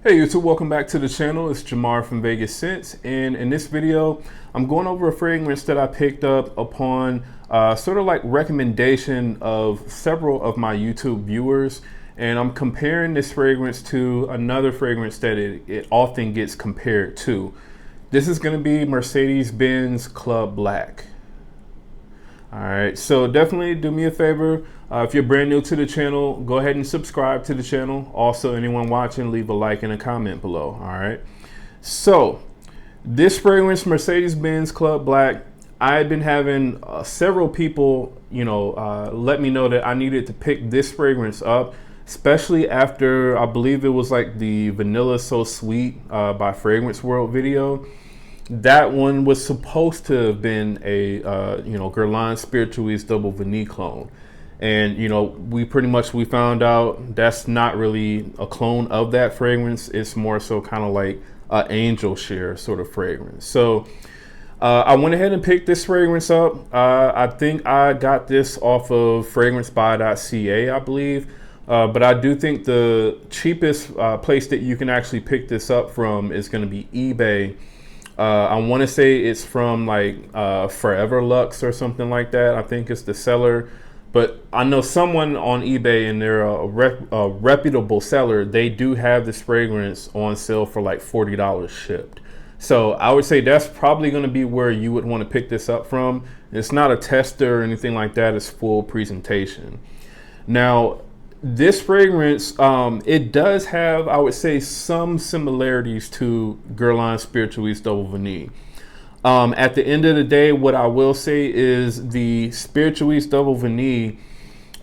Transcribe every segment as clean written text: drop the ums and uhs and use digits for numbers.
Hey YouTube, welcome back to the channel. It's Jamar from Vegas Scents, and in this video I'm going over a fragrance that I picked up upon sort of like recommendation of several of my YouTube viewers, and I'm comparing this fragrance to another fragrance that it often gets compared to. This is going to be Mercedes Benz Club Black. All right, so definitely do me a favor. If you're brand new to the channel, go ahead and subscribe to the channel. Also, anyone watching, leave a like and a comment below. All right. So this fragrance, Mercedes Benz Club Black, I had been having several people, let me know that I needed to pick this fragrance up, especially after I believe it was like the Vanilla So Sweet by Fragrance World video. That one was supposed to have been a Guerlain Spiritueux Double Vanille clone, and we found out that's not really a clone of that fragrance. It's more so kind of like an angel share sort of fragrance. So I went ahead and picked this fragrance up. I think I got this off of fragrancebuy.ca, I believe. But I do think the cheapest place that you can actually pick this up from is going to be eBay. I want to say it's from like Forever Luxe or something like that. I think it's the seller, but I know someone on eBay, and they're a reputable seller. They do have this fragrance on sale for like $40 shipped. So I would say that's probably going to be where you would want to pick this up from. It's not a tester or anything like that. It's full presentation. Now, this fragrance, it does have, I would say, some similarities to Guerlain Spiritueux Double Vanille. At the end of the day, what I will say is the Spiritueux Double Vanille,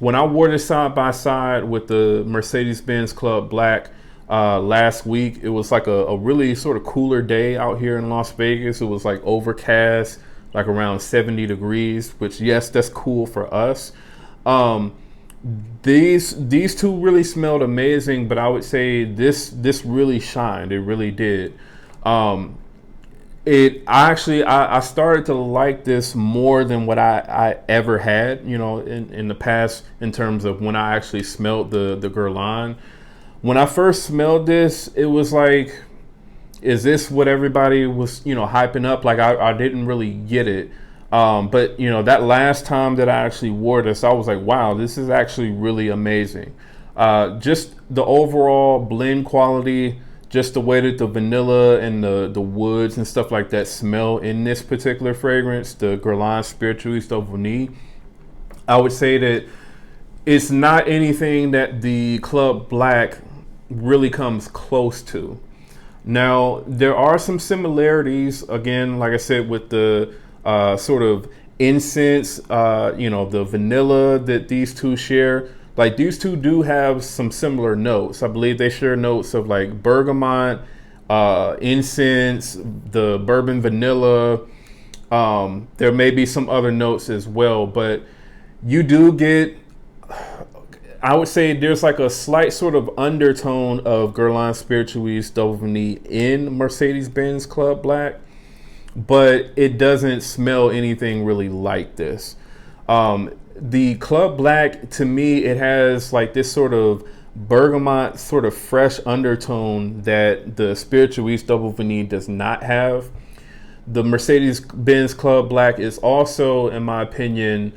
when I wore this side by side with the Mercedes Benz Club Black last week, it was like a really sort of cooler day out here in Las Vegas. It was like overcast, like around 70 degrees, which, yes, that's cool for us. These two really smelled amazing, but I would say this really shined. It really did. I started to like this more than what I ever had, in the past, in terms of when I actually smelled the Guerlain. When I first smelled this, it was like, is this what everybody was, hyping up? Like I didn't really get it. But that last time that I actually wore this, I was like, wow, this is actually really amazing. Just the overall blend quality, just the way that the vanilla and the woods and stuff like that smell in this particular fragrance, the Guerlain Spiritueux Double Vanille. I would say that it's not anything that the Club Black really comes close to. Now, there are some similarities, again, like I said, with the sort of incense, the vanilla that these two share. Like, these two do have some similar notes. I believe they share notes of like bergamot, incense, the bourbon vanilla. There may be some other notes as well, but you do get, I would say there's like a slight sort of undertone of Guerlain Spiritueux Double Vanille in Mercedes Benz Club Black, but it doesn't smell anything really like this. The Club Black, to me, it has like this sort of bergamot, sort of fresh undertone that the Spiritueux Double Vanille does not have. The Mercedes Benz Club Black is also, in my opinion,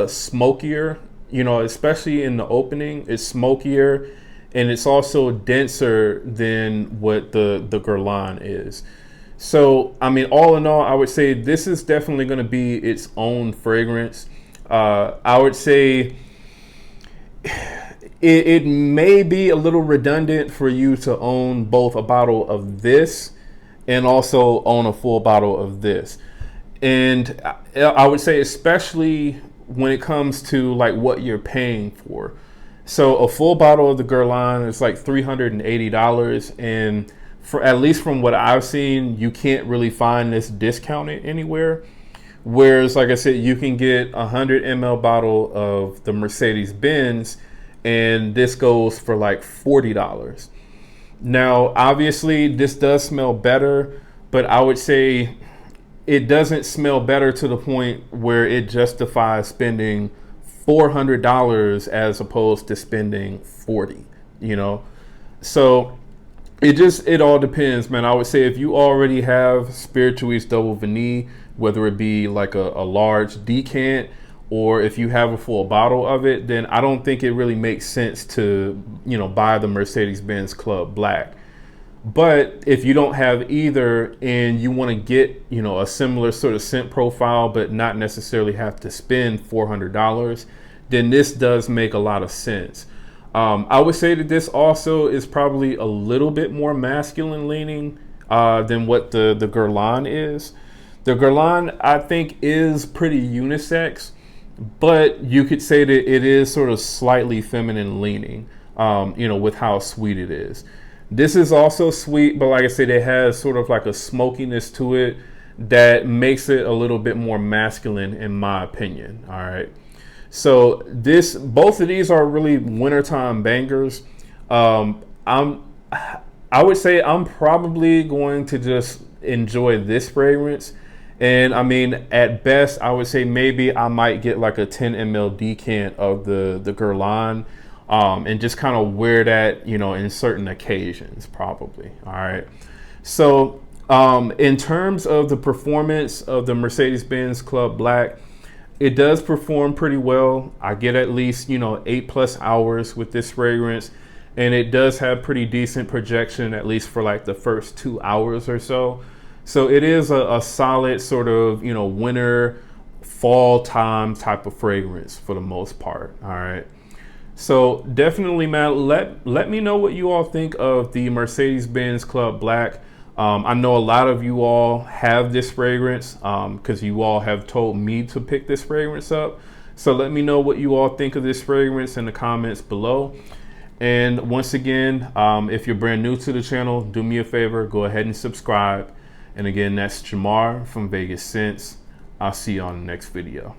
smokier, especially in the opening. It's smokier, and it's also denser than what the Guerlain is. So, I mean, all in all, I would say this is definitely going to be its own fragrance. I would say it may be a little redundant for you to own both a bottle of this and also own a full bottle of this. And I would say, especially when it comes to like what you're paying for. So a full bottle of the Guerlain is like $380, and for at least from what I've seen, you can't really find this discounted anywhere. Whereas, like I said, you can get a 100 ml bottle of the Mercedes Benz, and this goes for like $40. Now, obviously, this does smell better, but I would say it doesn't smell better to the point where it justifies spending $400 as opposed to spending $40. So It all depends, man. I would say if you already have Spirituous Double Vanille, whether it be like a large decant or if you have a full bottle of it, then I don't think it really makes sense to, buy the Mercedes Benz Club Black. But if you don't have either and you want to get, a similar sort of scent profile, but not necessarily have to spend $400, then this does make a lot of sense. I would say that this also is probably a little bit more masculine leaning than what the Guerlain is. The Guerlain, I think, is pretty unisex, but you could say that it is sort of slightly feminine leaning, with how sweet it is. This is also sweet, but like I said, it has sort of like a smokiness to it that makes it a little bit more masculine, in my opinion. All right. So both of these are really wintertime bangers. I would say I'm probably going to just enjoy this fragrance. And I mean, at best, I would say maybe I might get like a 10 ml decant of the Guerlain, and just kind of wear that, in certain occasions, probably. All right. So in terms of the performance of the Mercedes Benz Club Black, it does perform pretty well. I get at least, 8+ hours with this fragrance, and it does have pretty decent projection, at least for like the first 2 hours or so. So it is a solid sort of, winter, fall time type of fragrance for the most part. All right. So definitely, man, let me know what you all think of the Mercedes Benz Club Black. I know a lot of you all have this fragrance because you all have told me to pick this fragrance up. So let me know what you all think of this fragrance in the comments below. And once again, if you're brand new to the channel, do me a favor, go ahead and subscribe. And again, that's Jamar from Vegas Scents. I'll see you on the next video.